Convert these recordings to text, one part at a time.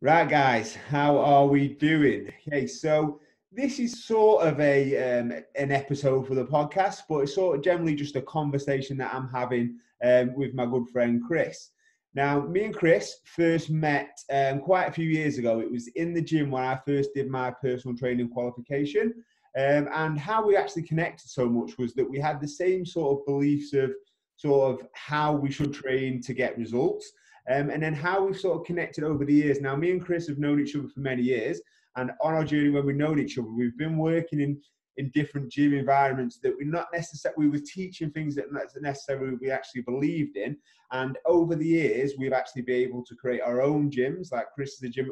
Right, guys, how are we doing? Okay, so this is sort of an episode for the podcast, but it's sort of generally just a conversation that I'm having with my good friend Chris. Now, me and Chris first met quite a few years ago. It was in the gym when I first did my personal training qualification. And how we actually connected so much was that we had the same sort of beliefs of sort of how we should train to get results. And then how we've sort of connected over the years. Now, me and Chris have known each other for many years, and on our journey when we've known each other, we've been working in different gym environments that we're not necessarily, we were teaching things that not necessarily we actually believed in. And over the years, we've actually been able to create our own gyms, like Chris is a gym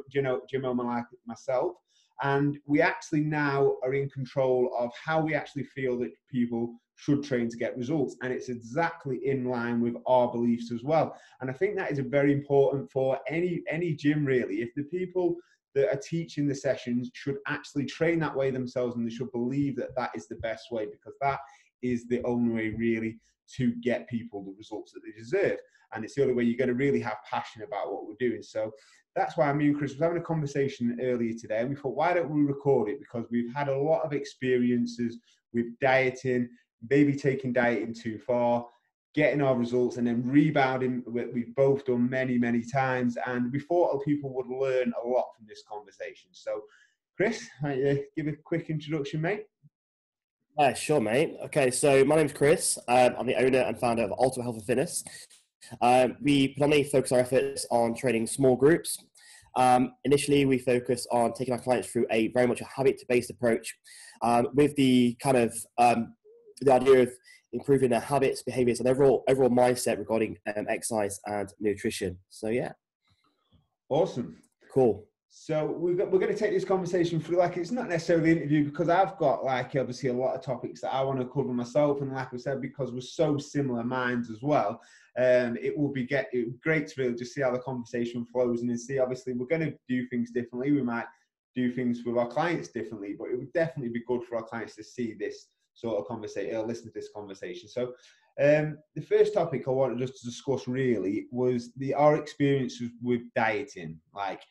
owner like myself. And we actually now are in control of how we actually feel that people should train to get results. And it's exactly in line with our beliefs as well. And I think that is very important for any gym, really. If the people that are teaching the sessions should actually train that way themselves, and they should believe that that is the best way, because that is the only way really to get people the results that they deserve. And it's the only way you're going to really have passion about what we're doing. So that's why me and Chris was having a conversation earlier today, and we thought, why don't we record it? Because we've had a lot of experiences with dieting, maybe taking dieting too far, getting our results, and then rebounding. We've both done many times, and we thought people would learn a lot from this conversation. So, Chris, give a quick introduction, mate. Yeah, sure, mate. Okay, so my name's Chris. I'm the owner and founder of Ultimate Health and Fitness. We predominantly focus our efforts on training small groups. Initially, we focus on taking our clients through a very much a habit-based approach, with the kind of the idea of improving their habits, behaviors, and overall mindset regarding exercise and nutrition. So yeah, Awesome. cool. So we're going to take this conversation through, like, it's not necessarily an interview, because I've got, like, obviously a lot of topics that I want to cover myself, and like I said, because we're so similar minds as well, it will be great to really just see how the conversation flows, and then see, obviously we're going to do things differently. We might do things with our clients differently, but it would definitely be good for our clients to see this sort of conversation, or listen to this conversation. So the first topic I wanted us to discuss really was our experiences with dieting. Like,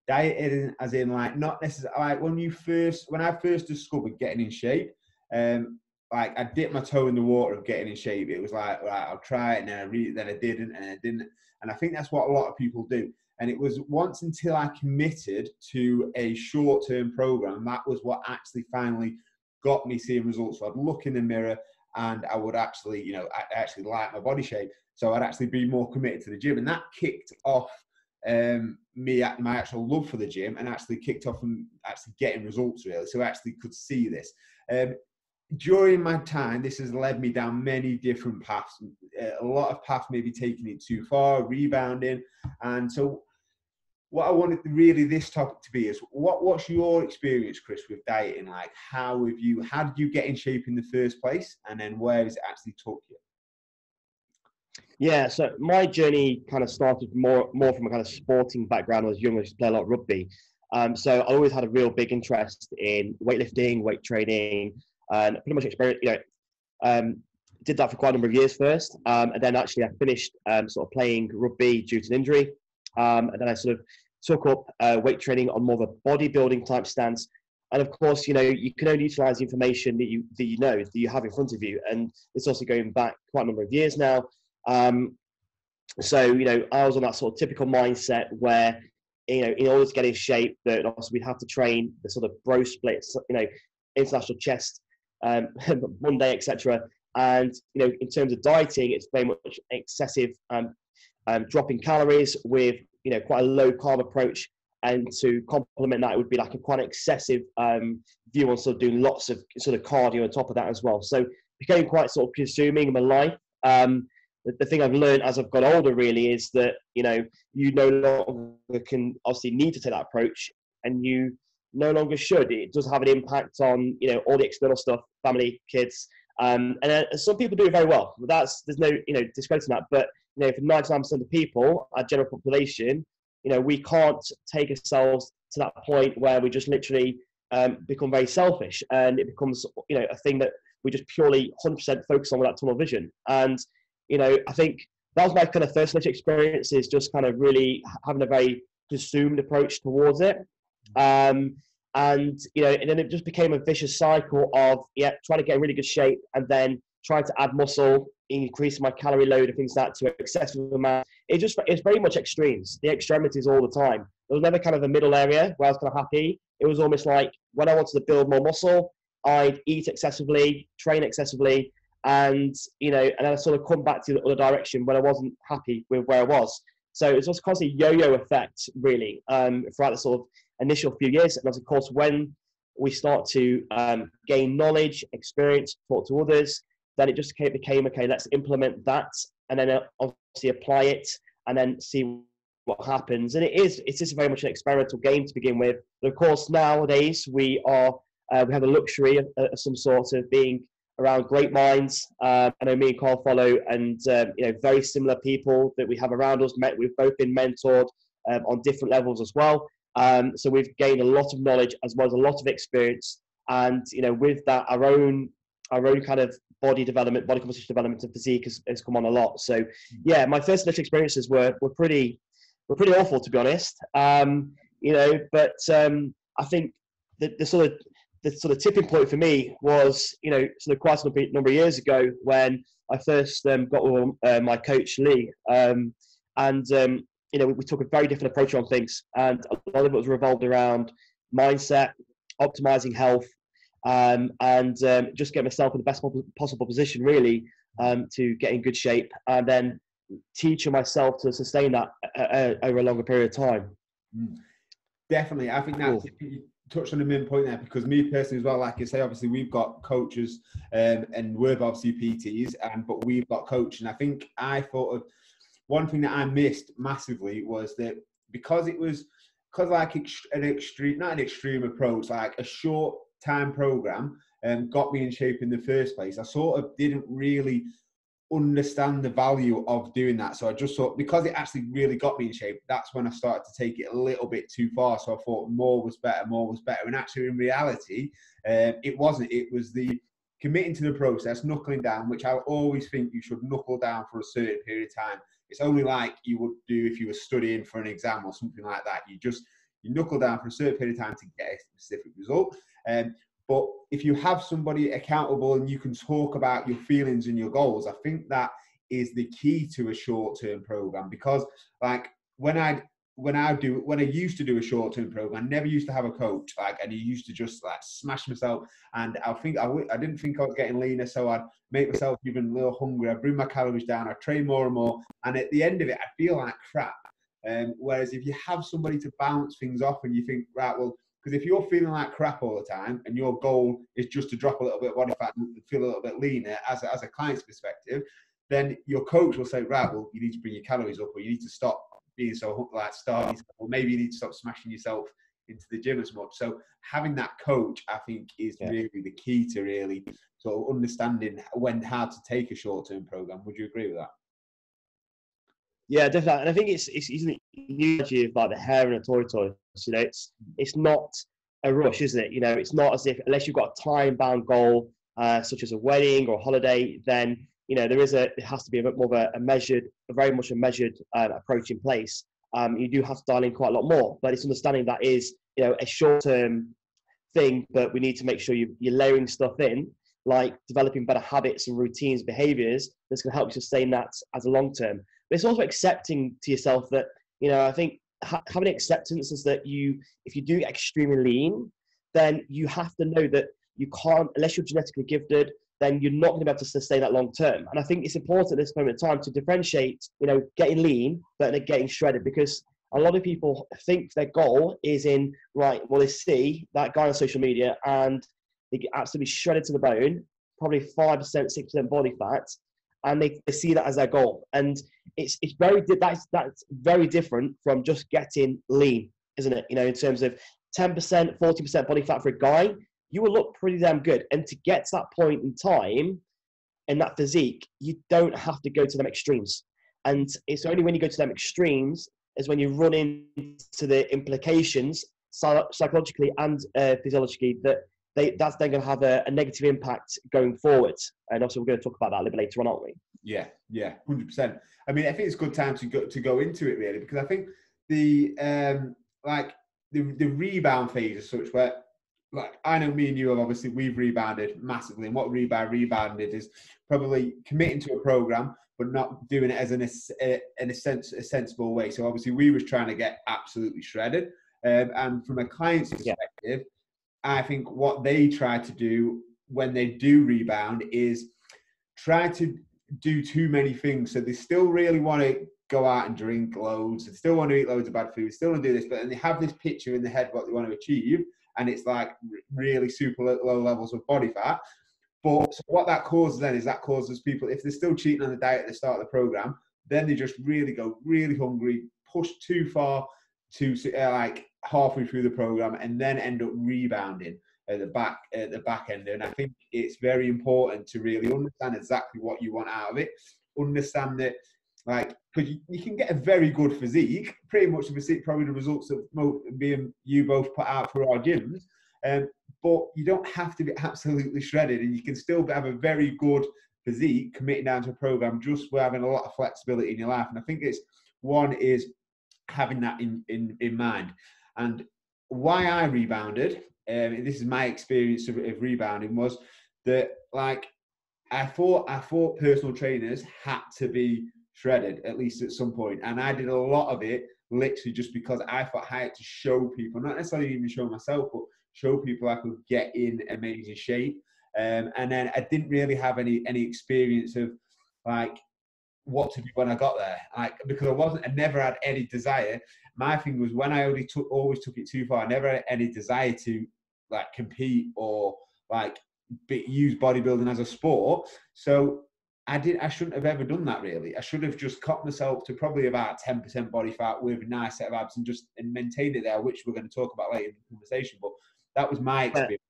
dieting as in, like, not necessarily like when I first discovered getting in shape, like, I dipped my toe in the water of getting in shape. It was like, right, I'll try it, and then I didn't, and I didn't. And I think that's what a lot of people do. And it was once until I committed to a short-term program, that was what actually finally got me seeing results. So I'd look in the mirror and I would actually, I actually like my body shape. So I'd actually be more committed to the gym. And that kicked off my actual love for the gym, and actually kicked off and actually getting results, really. So I actually could see this. During my time, this has led me down many different paths. A lot of paths maybe taking it too far, rebounding. And so what I wanted really this topic to be is, what's your experience, Chris, with dieting? Like, how did you get in shape in the first place, and then where has it actually took you? Yeah, so my journey kind of started more from a kind of sporting background. When I was young, I used to play a lot of rugby. So I always had a real big interest in weightlifting, weight training, and pretty much did that for quite a number of years first. And then actually I finished sort of playing rugby due to an injury. And then I sort of took up weight training on more of a bodybuilding type stance. And of course, you can only utilize the information that you have in front of you. And it's also going back quite a number of years now. So, I was on that sort of typical mindset where, in order to get in shape, that also we'd have to train the sort of bro splits, international chest, Monday, etc. And, in terms of dieting, it's very much excessive, drop in calories with, quite a low carb approach. And to complement that, it would be like a quite excessive view on sort of doing lots of sort of cardio on top of that as well. So became quite sort of consuming in my life. The thing I've learned as I've got older really is that, you no longer can obviously need to take that approach, and you no longer should. It does have an impact on, all the external stuff, family, kids. And some people do it very well. There's no, discrediting that. But, for 99% of people, our general population, we can't take ourselves to that point where we just literally become very selfish, and it becomes, a thing that we just purely 100% focus on with that tunnel vision. And, I think that was my kind of first initial experience, is just kind of really having a very consumed approach towards it. And then it just became a vicious cycle of trying to get in really good shape and then trying to add muscle, increase my calorie load and things like that to excessive amount. It's very much extremes, the extremities all the time. There was never kind of a middle area where I was kind of happy. It was almost like when I wanted to build more muscle, I'd eat excessively, train excessively, and then I sort of come back to the other direction when I wasn't happy with where I was. So it's just constantly yo-yo effect, really, throughout the sort of initial few years. And of course, when we start to gain knowledge, experience, talk to others, then it just became, okay, let's implement that and then obviously apply it and then see what happens. And it's just very much an experimental game to begin with. But of course, nowadays we have the luxury of some sort of being around great minds. I know me and Carl follow, and very similar people that we have around us. We've both been mentored on different levels as well. So we've gained a lot of knowledge as well as a lot of experience. And with that, our own kind of body development, body composition development, and physique has come on a lot. So yeah, my first initial experiences were pretty awful, to be honest. But I think the sort of tipping point for me was, sort of quite a number of years ago when I first got with my coach Lee, we took a very different approach on things, and a lot of it was revolved around mindset, optimizing health, and just get myself in the best possible position, really, to get in good shape, and then teaching myself to sustain that over a longer period of time. Definitely, I think that's you touched on the main point there, because me personally as well, like you say, obviously we've got coaches and we're obviously PTs, but we've got coach, and I think I thought of one thing that I missed massively was that because like an extreme, not an extreme approach, like a short time program got me in shape in the first place, I sort of didn't really understand the value of doing that. So I just thought, because it actually really got me in shape, that's when I started to take it a little bit too far. So I thought more was better. And actually in reality, it wasn't. It was the committing to the process, knuckling down, which I always think you should knuckle down for a certain period of time. It's only like you would do if you were studying for an exam or something like that. You knuckle down for a certain period of time to get a specific result. But if you have somebody accountable and you can talk about your feelings and your goals, I think that is the key to a short-term program. Because like when I used to do a short-term program, I never used to have a coach, and I used to just smash myself. And I didn't think I was getting leaner, so I'd make myself even a little hungry. I'd bring my calories down. I'd train more and more, and at the end of it, I feel like crap. Whereas if you have somebody to bounce things off, and you think, right, well, because if you're feeling like crap all the time and your goal is just to drop a little bit of body fat and feel a little bit leaner as a client's perspective, then your coach will say, right, well, you need to bring your calories up, or you need to stop being so starving, or maybe you need to stop smashing yourself into the gym as much. So having that coach, I think, is really the key to really sort of understanding how to take a short-term program. Would you agree with that? Yeah, definitely. And I think it's the analogy of like the hare and a tortoise. It's not a rush, isn't it? It's not as if, unless you've got a time-bound goal, such as a wedding or a holiday, then it has to be a bit more of a very much a measured approach in place. You do have to dial in quite a lot more, but it's understanding that is a short-term thing, but we need to make sure you're layering stuff in, like developing better habits and routines, behaviors that's going to help you sustain that as a long term. But it's also accepting to yourself that, I think having acceptance is that if you do get extremely lean, then you have to know that you can't, unless you're genetically gifted, then you're not going to be able to sustain that long term. And I think it's important at this moment in time to differentiate, getting lean, but getting shredded, because a lot of people think their goal is they see that guy on social media and they get absolutely shredded to the bone, probably 5%, 6% body fat, and they see that as their goal. And that's very different from just getting lean, isn't it? In terms of 10%, 40% body fat for a guy, you will look pretty damn good. And to get to that point in time in that physique, you don't have to go to them extremes. And it's only when you go to them extremes is when you run into the implications psychologically and physiologically that's then going to have a negative impact going forward. And also we're going to talk about that a little bit later on, aren't we? Yeah, 100%. I mean, I think it's a good time to go into it, really, because I think the like the rebound phase as such, where like I know me and you have obviously we've rebounded massively, and what rebounded is probably committing to a program but not doing it as in a sensible way. So obviously we was trying to get absolutely shredded, and from a client's perspective, I think what they try to do when they do rebound is try to do too many things. So they still really want to go out and drink loads, they still want to eat loads of bad food, still want to do this, but then they have this picture in their head what they want to achieve, and it's like really super low levels of body fat. But so what that causes then is that causes people, if they're still cheating on the diet at the start of the program, then they just really go really hungry, push too far to like halfway through the program, and then end up rebounding at the back end. And I think it's very important to really understand exactly what you want out of it. Understand that, like, because you can get a very good physique, pretty much probably the results that me and you both put out for our gyms. But you don't have to be absolutely shredded, and you can still have a very good physique committing down to a program just for having a lot of flexibility in your life. And I think it's one is having that in mind. And why I rebounded, this is my experience of rebounding, was that like I thought personal trainers had to be shredded at least at some point, and I did a lot of it literally just because I thought I had to show people, not necessarily even show myself, but show people I could get in amazing shape. And then I didn't really have any experience of like what to do when I got there, like, because I never had any desire. My thing was, when I always took it too far, I never had any desire to like compete or like use bodybuilding as a sport. So I shouldn't have ever done that, really. I should have just cut myself to probably about 10% body fat with a nice set of abs and maintained it there, which we're going to talk about later in the conversation. But that was my experience.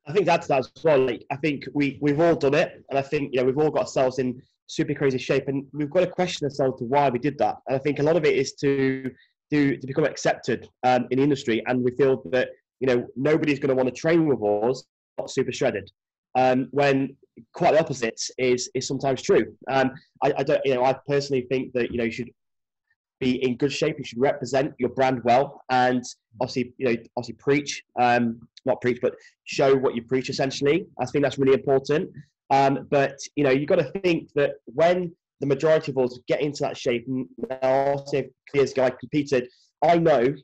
I think that's as well. Like, I think we've all done it, and I think we've all got ourselves in super crazy shape, and we've got to question ourselves to why we did that. And I think a lot of it is to become accepted in the industry, and we feel that nobody's going to want to train with us not super shredded. When quite the opposite is sometimes true. I don't. I personally think that you should be in good shape. You should represent your brand well, and obviously preach, not preach, but show what you preach. Essentially, I think that's really important. But you've got to think that when the majority of us get into that shape, and I'll say years ago I competed, I know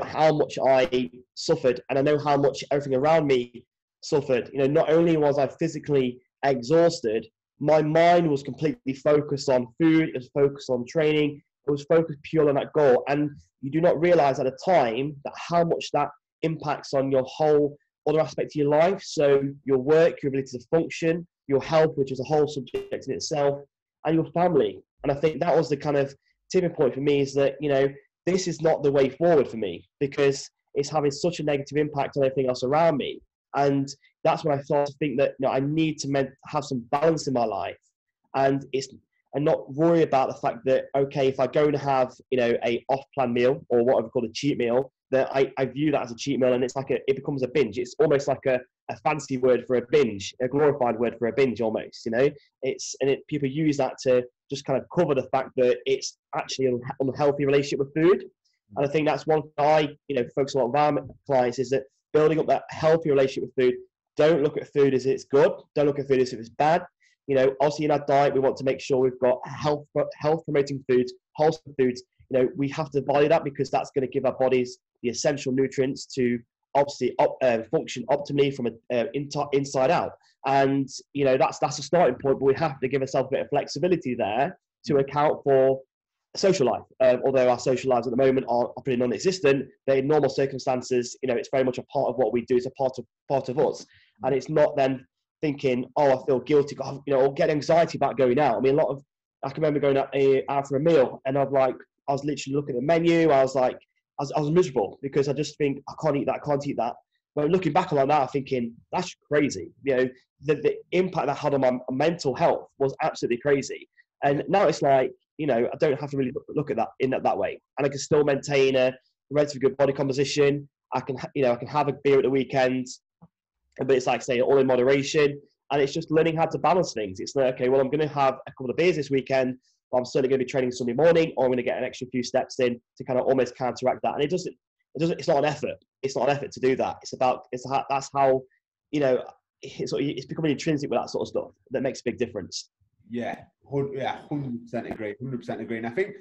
how much I suffered, and I know how much everything around me suffered. Not only was I physically exhausted, my mind was completely focused on food, it was focused on training, it was focused purely on that goal. And you do not realize at the time that how much that impacts on your whole other aspect of your life. So your work, your ability to function, your health, which is a whole subject in itself, and your family. And I think that was the kind of tipping point for me, is that, this is not the way forward for me, because it's having such a negative impact on everything else around me. And that's when I started to think that I need to have some balance in my life, and not worry about the fact that, okay, if I go and have a off-plan meal, or what I've called a cheat meal, that I view that as a cheat meal, and it's like it becomes a binge. It's almost like a fancy word for a binge, a glorified word for a binge almost. People use that to just kind of cover the fact that it's actually an unhealthy relationship with food. And I think that's one thing I focus on with our clients, is that building up that healthy relationship with food. Don't look at food as it's good. Don't look at food as if it's bad. Obviously in our diet, we want to make sure we've got health promoting foods, wholesome foods. We have to value that, because that's going to give our bodies the essential nutrients to obviously function optimally from inside out. And that's a starting point, but we have to give ourselves a bit of flexibility there to account for social life. Although our social lives at the moment are pretty non-existent, but in normal circumstances, it's very much a part of what we do. It's a part of us, and it's not then thinking, oh, I feel guilty, or get anxiety about going out. I mean, I can remember going out for a meal, and I was literally looking at the menu. I was miserable, because I just think, I can't eat that. But looking back on that, I'm thinking, that's crazy. The impact that had on my mental health was absolutely crazy. And now it's like, I don't have to really look at that in that way, and I can still maintain a relatively good body composition. I can have a beer at the weekend, but it's like, say, all in moderation. And it's just learning how to balance things. It's like, okay, well, I'm going to have a couple of beers this weekend, but I'm certainly going to be training Sunday morning, or I'm going to get an extra few steps in to kind of almost counteract that. And it's not an effort. It's not an effort to do that. That's how, it's becoming intrinsic with that sort of stuff that makes a big difference. Yeah, 100% agree. 100% agree. And I think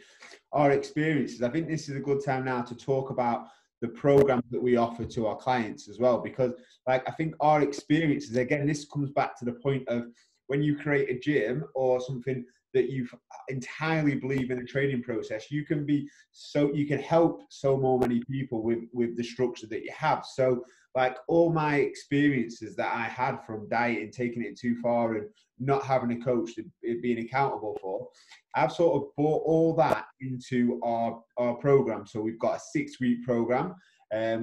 our experiences, I think this is a good time now to talk about the programs that we offer to our clients as well, because like I think our experiences, again, this comes back to the point of when you create a gym or something that you entirely believe in the training process, you can help so many people with the structure that you have. So like all my experiences that I had from dieting, taking it too far and not having a coach to being accountable for, I've sort of brought all that into our program. So we've got a 6-week program,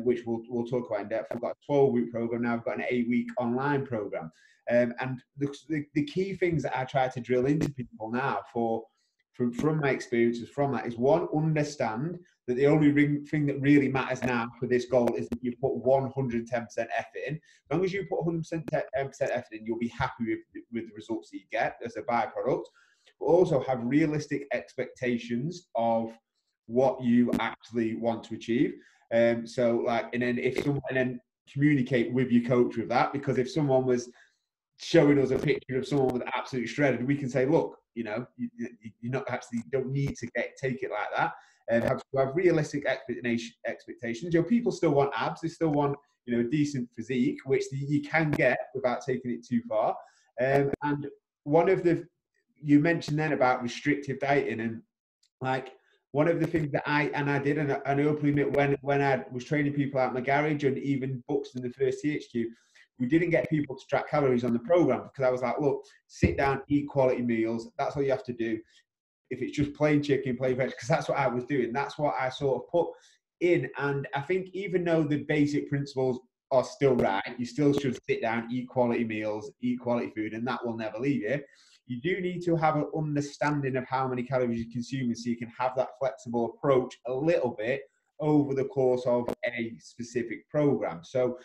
which we'll talk about in depth. We've got a 12-week program. Now we've got an 8-week online program. And the key things that I try to drill into people now from my experiences from that is, one, understand that the only thing that really matters now for this goal is that you put 110% effort in. As long as you put 100% effort in, you'll be happy with the results that you get as a byproduct. But also have realistic expectations of what you actually want to achieve. And then communicate with your coach with that, because if someone was showing us a picture of someone with absolutely shredded, we can say, look, you're not actually, don't need to take it like that. And have realistic expectations. People still want abs, they still want a decent physique, which you can get without taking it too far. And one of the, you mentioned then about restrictive dieting, and like one of the things that I did, and I openly admit, when I was training people out in my garage and even books in the first THQ, we didn't get people to track calories on the program, because I was like, look, sit down, eat quality meals. That's all you have to do. If it's just plain chicken, plain veg, because that's what I was doing. That's what I sort of put in. And I think even though the basic principles are still right, you still should sit down, eat quality meals, eat quality food, and that will never leave you. You do need to have an understanding of how many calories you're consuming, so you can have that flexible approach a little bit over the course of a specific program. So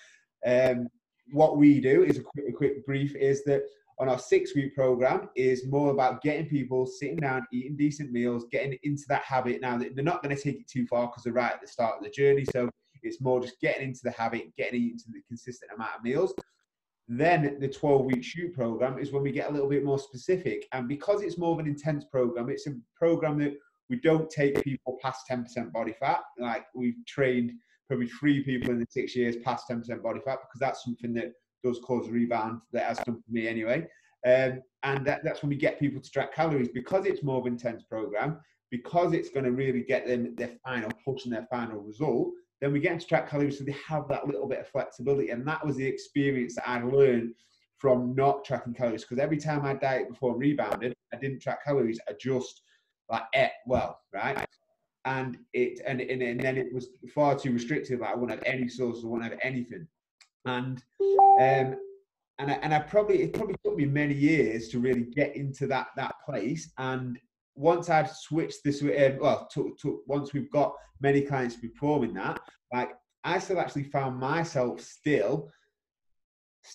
what we do is a quick brief is that on our 6-week program is more about getting people sitting down, eating decent meals, getting into that habit. Now, they're not going to take it too far because they're right at the start of the journey. So it's more just getting into the habit, getting into the consistent amount of meals. Then the 12-week shoot program is when we get a little bit more specific. And because it's more of an intense program, it's a program that we don't take people past 10% body fat. Like, we've trained probably 3 people in the 6 years past 10% body fat, because that's something that does cause a rebound. That has done for me anyway. And that's when we get people to track calories, because it's more of an intense program, because it's going to really get them their final push and their final result. Then we get them to track calories, so they have that little bit of flexibility. And that was the experience that I learned from not tracking calories, because every time I dieted before I rebounded, I didn't track calories. I just ate well, right? And then it was far too restrictive. Like, I wouldn't have any sauce, I wouldn't have anything. And it probably took me many years to really get into that place. And once I'd switched this, once we've got many clients performing that, like, I still actually found myself still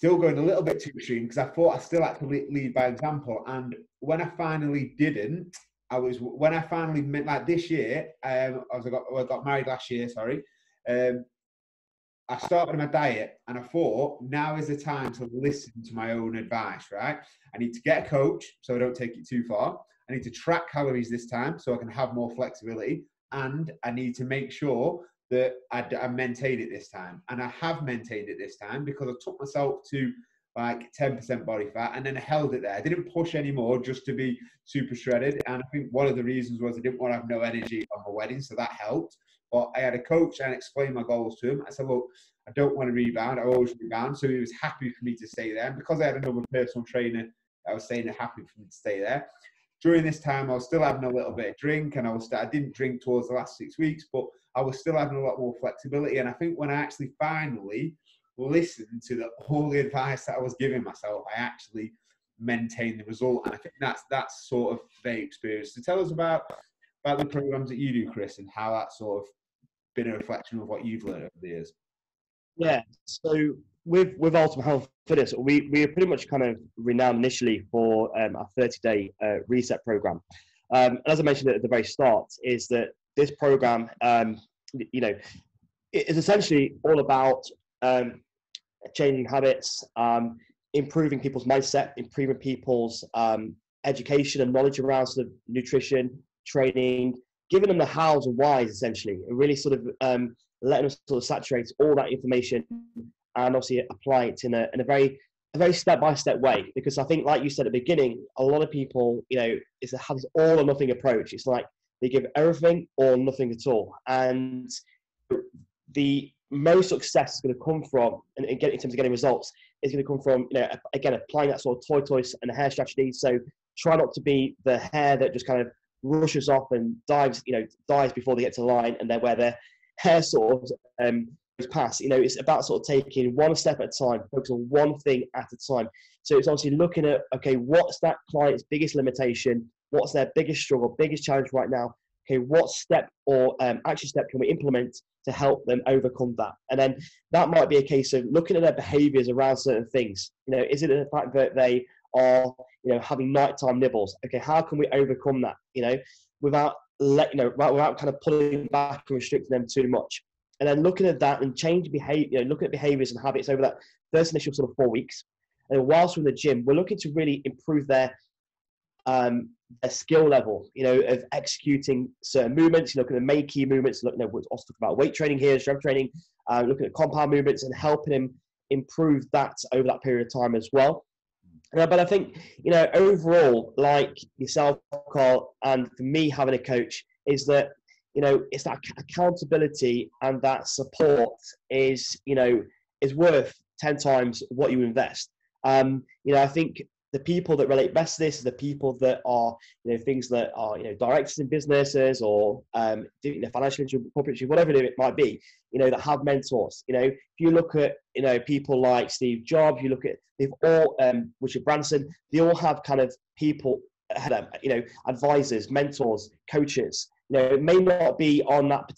going a little bit too extreme, because I thought I still had to lead by example. And when I finally didn't, when I finally met, like this year, I got married last year, sorry. I started my diet, and I thought, now is the time to listen to my own advice, right? I need to get a coach so I don't take it too far. I need to track calories this time so I can have more flexibility. And I need to make sure that I maintain it this time. And I have maintained it this time, because I took myself to like 10% body fat, and then I held it there. I didn't push anymore just to be super shredded. And I think one of the reasons was I didn't want to have no energy on my wedding, so that helped. But I had a coach and explained my goals to him. I said, look, I don't want to rebound. I always rebound. So he was happy for me to stay there. And because I had another personal trainer, I was saying happy for me to stay there. During this time, I was still having a little bit of drink, and I didn't drink towards the last 6 weeks, but I was still having a lot more flexibility. And I think when I actually finally listened to all the advice that I was giving myself, I actually maintained the result. And I think that's sort of the experience. So tell us about the programs that you do, Chris, and how that's sort of been a reflection of what you've learned over the years. Yeah, so with Ultimate Health Fitness, we are pretty much kind of renowned initially for our 30-day reset program. And as I mentioned at the very start, is that this program, you know, it is essentially all about changing habits, improving people's mindset, improving people's education and knowledge around sort of nutrition, training, giving them the hows and whys essentially, and really sort of letting them sort of saturate all that information and obviously apply it in a very step-by-step way. Because I think, like you said at the beginning, a lot of people, you know, has this all or nothing approach. It's like they give everything or nothing at all. And the most success is going to come from, and in terms of getting results, is going to come from, you know, again, applying that sort of tortoise and hair strategy. So try not to be the hare that just kind of rushes off and dives before they get to the line, and then where their hair sort of goes past. You know, it's about sort of taking one step at a time, focus on one thing at a time. So it's obviously looking at, okay, what's that client's biggest limitation? What's their biggest struggle, biggest challenge right now? Okay, what step or action step can we implement to help them overcome that? And then that might be a case of looking at their behaviors around certain things. You know, is it the fact that they are, you know, having nighttime nibbles? Okay, how can we overcome that? You know, without kind of pulling back and restricting them too much. And then looking at that and change behavior, you know, looking at behaviors and habits over that first initial sort of 4 weeks. And whilst we're in the gym, we're looking to really improve their skill level, you know, of executing certain movements. You look at the main key movements. Look, you know, we're also talking about weight training here, strength training, looking at compound movements and helping him improve that over that period of time as well. But I think, you know, overall, like yourself, Carl, and for me having a coach, is that, you know, it's that accountability and that support is, you know, is worth 10 times what you invest. You know, I think the people that relate best to this is the people that are, you know, things that are, you know, directors in businesses or, you know, financial, corporate, whatever it might be, you know, that have mentors. You know, if you look at, you know, people like Steve Jobs, you look at, they've all, Richard Branson, they all have kind of people, you know, advisors, mentors, coaches. You know, it may not be on that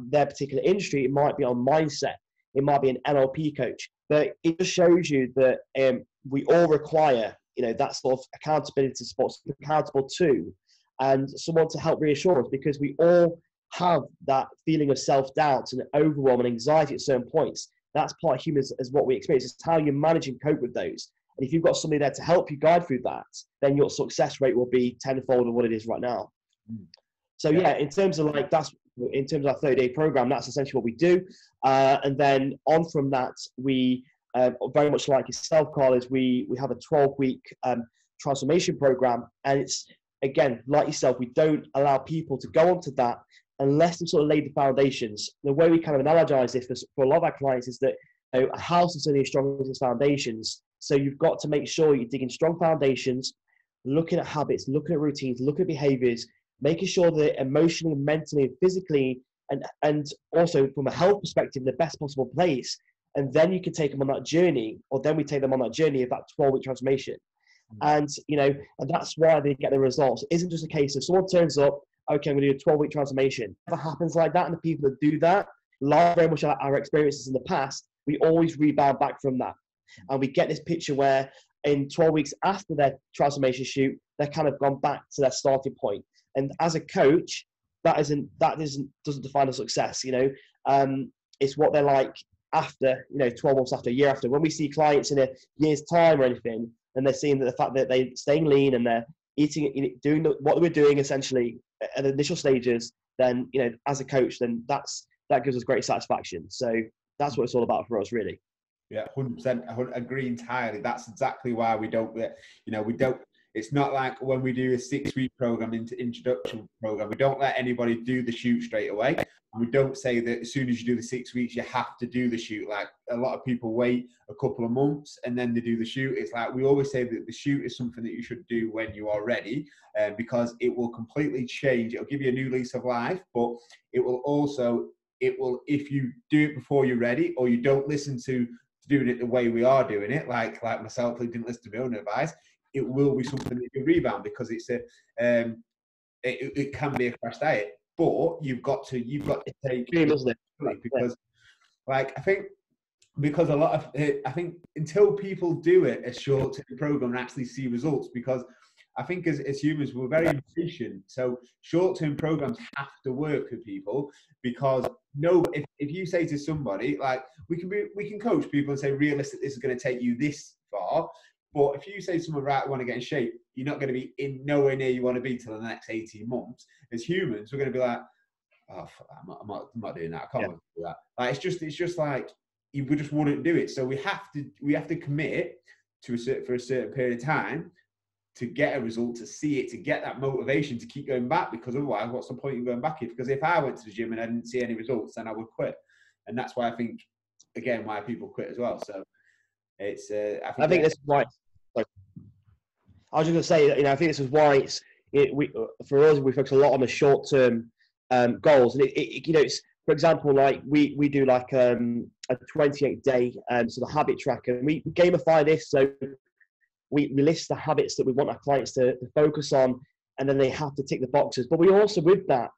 their particular industry. It might be on mindset. It might be an NLP coach, but it just shows you that we all require, you know, that sort of accountability to support, accountable to, and someone to help reassure us, because we all have that feeling of self-doubt and overwhelm and anxiety at certain points. That's part of humans as what we experience. It's how you manage and cope with those. And if you've got somebody there to help you guide through that, then your success rate will be tenfold of what it is right now. So yeah, in terms of like, in terms of our 30-day program, that's essentially what we do. And then on from that, we very much like yourself, Carl, is we have a 12-week transformation program. And it's, again, like yourself, we don't allow people to go onto that unless they've sort of laid the foundations. The way we kind of analogize this for a lot of our clients is that, you know, a house is only as strong as its foundations. So you've got to make sure you're digging strong foundations, looking at habits, looking at routines, looking at behaviors, making sure that emotionally, mentally, physically, and also from a health perspective, in the best possible place. And then you can take them on that journey, or then we take them on that journey of that 12-week transformation. And, you know, and that's why they get the results. It isn't just a case of someone turns up, okay, I'm going to do a 12-week transformation. It never happens like that. And the people that do that, like very much our experiences in the past, we always rebound back from that. And we get this picture where in 12 weeks after their transformation shoot, they're kind of gone back to their starting point. And as a coach, that doesn't define a success. You know, it's what they're like after, you know, 12 months after, a year after. When we see clients in a year's time or anything, and they're seeing that the fact that they're staying lean and they're eating, doing what we're doing essentially at the initial stages, then, you know, as a coach, then that gives us great satisfaction. So that's what it's all about for us, really. Yeah, 100%. I agree entirely. That's exactly why we don't, you know, it's not like when we do a 6-week program, introduction program, we don't let anybody do the shoot straight away. And we don't say that as soon as you do the 6 weeks, you have to do the shoot. Like a lot of people wait a couple of months and then they do the shoot. It's like, we always say that the shoot is something that you should do when you are ready, because it will completely change. It'll give you a new lease of life, but it will also, if you do it before you're ready, or you don't listen to doing it the way we are doing it, like myself, who didn't listen to my own advice, it will be something that you rebound, because it's it can be a crash diet. But you've got to take it, because like I think until people do it a short-term program and actually see results, because I think as humans, we're very impatient. So short-term programs have to work with people, because if you say to somebody, like, we can coach people and say, realistically, this is going to take you this far. But if you say to someone, right, I want to get in shape, you're not going to be in nowhere near you want to be till the next 18 months. As humans, we're going to be like, oh, I'm not doing that. I can't do that. Like, it's just like, we just wouldn't do it. So we have to commit for a certain period of time to get a result, to see it, to get that motivation to keep going back, because otherwise, what's the point in going back? Because if I went to the gym and I didn't see any results, then I would quit. And that's why I think, again, why people quit as well. So it's, I think this is why. Sorry. I was just going to say, I think this is why for us, we focus a lot on the short-term goals. And it's, for example, like we do like a 28-day sort of habit tracker, and we gamify this. So we list the habits that we want our clients to focus on, and then they have to tick the boxes. But we also, with that,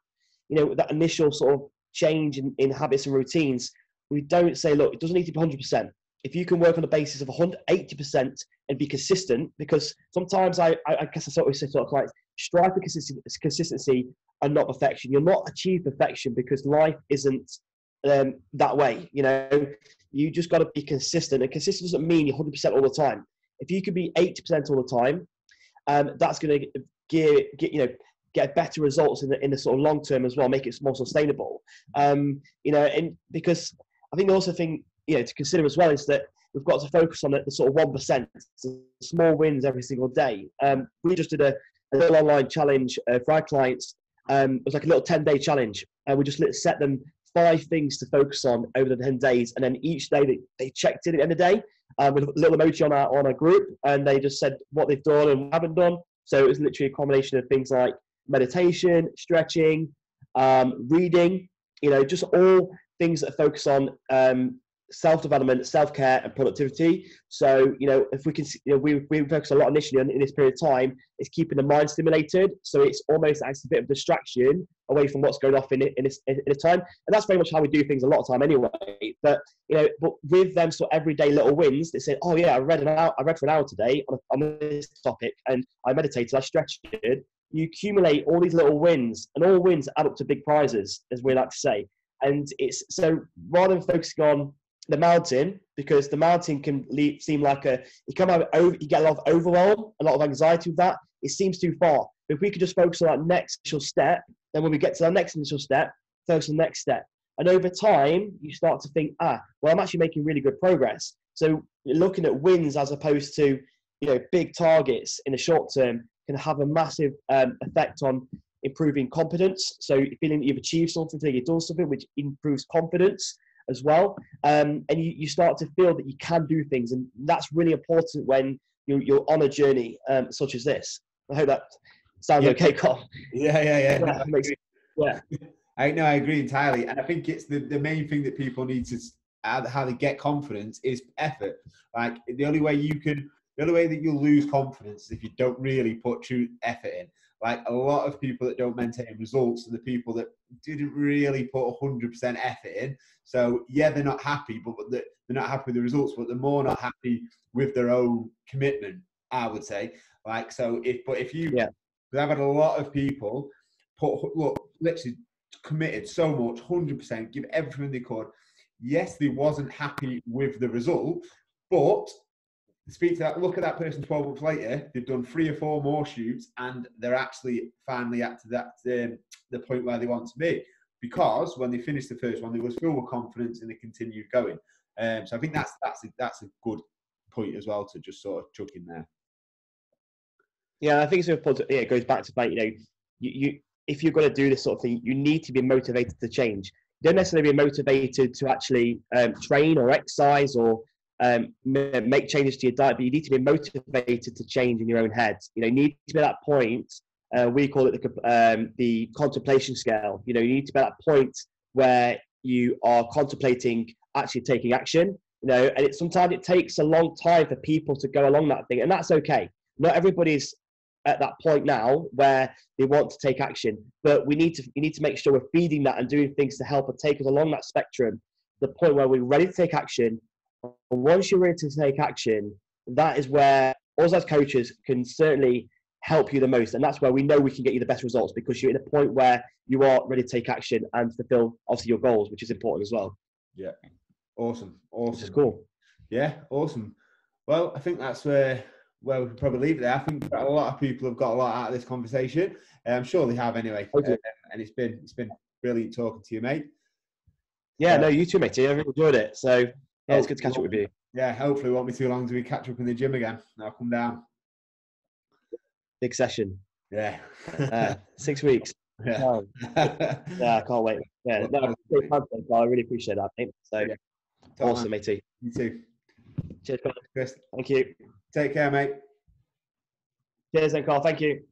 that initial sort of change in habits and routines, we don't say, look, it doesn't need to be 100%. If you can work on the basis of 180% and be consistent, because sometimes I guess I sort of say to our clients, strive for consistency and not perfection. You'll not achieve perfection, because life isn't that way. You just got to be consistent, and consistent doesn't mean you're 100% all the time. If you could be 80% all the time, that's going to get better results in the sort of long term as well, make it more sustainable. And because I think the also thing to consider as well is that we've got to focus on the sort of 1%, small wins every single day. We just did a little online challenge for our clients. It was like a little 10-day challenge, and we just set them 5 things to focus on over the 10 days, and then each day they checked in at the end of the day with a little emoji on our group, and they just said what they've done and haven't done. So it was literally a combination of things like meditation, stretching, reading, just all things that focus on self-development, self-care, and productivity. So, if we can, we focus a lot initially in this period of time, is keeping the mind stimulated. So it's almost as a bit of distraction away from what's going off in a time. And that's very much how we do things a lot of time anyway. But, but with them sort of everyday little wins, they say, oh yeah, I read for an hour today on this topic, and I meditated, I stretched. You accumulate all these little wins, and all wins add up to big prizes, as we like to say. And it's so, rather than focusing on the mountain, because the mountain can seem like you get a lot of overwhelm, a lot of anxiety with that. It seems too far. But if we could just focus on that next initial step, then when we get to that next initial step, focus on the next step. And over time, you start to think, well, I'm actually making really good progress. So looking at wins as opposed to, big targets in the short term can have a massive effect on improving confidence. So feeling that you've achieved something, that you've done something, which improves confidence as well. And you start to feel that you can do things. And that's really important when you're on a journey such as this. I hope that sounds okay, Carl. Yeah. Yeah. I agree entirely. And I think it's the main thing that people need to, how they get confidence is effort. Like the only way that you'll lose confidence is if you don't really put true effort in. Like a lot of people that don't maintain results are the people that didn't really put 100% effort in. So yeah, they're not happy, but they're not happy with the results, but they're more not happy with their own commitment, I would say. Like, so because I've had a lot of people literally committed so much, 100%, give everything they could. Yes, they wasn't happy with the result, but look at that person 12 months later, they've done 3 or 4 more shoots, and they're actually finally at the point where they want to be, because when they finished the first one, they was filled with confidence and they continued going. So I think that's a good point as well to just sort of chuck in there. Yeah, I think it's important. Yeah, it goes back to that. You if you're going to do this sort of thing, you need to be motivated to change. You don't necessarily be motivated to actually train or exercise or make changes to your diet, but you need to be motivated to change in your own head. You need to be at that point. We call it the contemplation scale. You need to be at that point where you are contemplating actually taking action. And sometimes it takes a long time for people to go along that thing, and that's okay. Not everybody's at that point now where they want to take action, but you need to make sure we're feeding that and doing things to help and take us along that spectrum, the point where we're ready to take action. And once you're ready to take action, that is where us as coaches can certainly help you the most. And that's where we know we can get you the best results, because you're in a point where you are ready to take action and fulfill obviously your goals, which is important as well. Yeah. Awesome. Which is cool. Yeah, awesome. Well, I think that's where we can probably leave it there. I think a lot of people have got a lot out of this conversation. I'm sure they have anyway. And it's been brilliant talking to you, mate. Yeah, no, you too, mate. I really enjoyed it. So yeah, it's good to catch up with you. Yeah, hopefully it won't be too long till we catch up in the gym again. I'll come down. Big session. Yeah. 6 weeks. Yeah. Yeah, I can't wait. Yeah, no, I really appreciate that, mate. So yeah. Awesome, matey. You too. Cheers, Carl. Chris. Thank you. Take care, mate. Cheers, then, Carl. Thank you.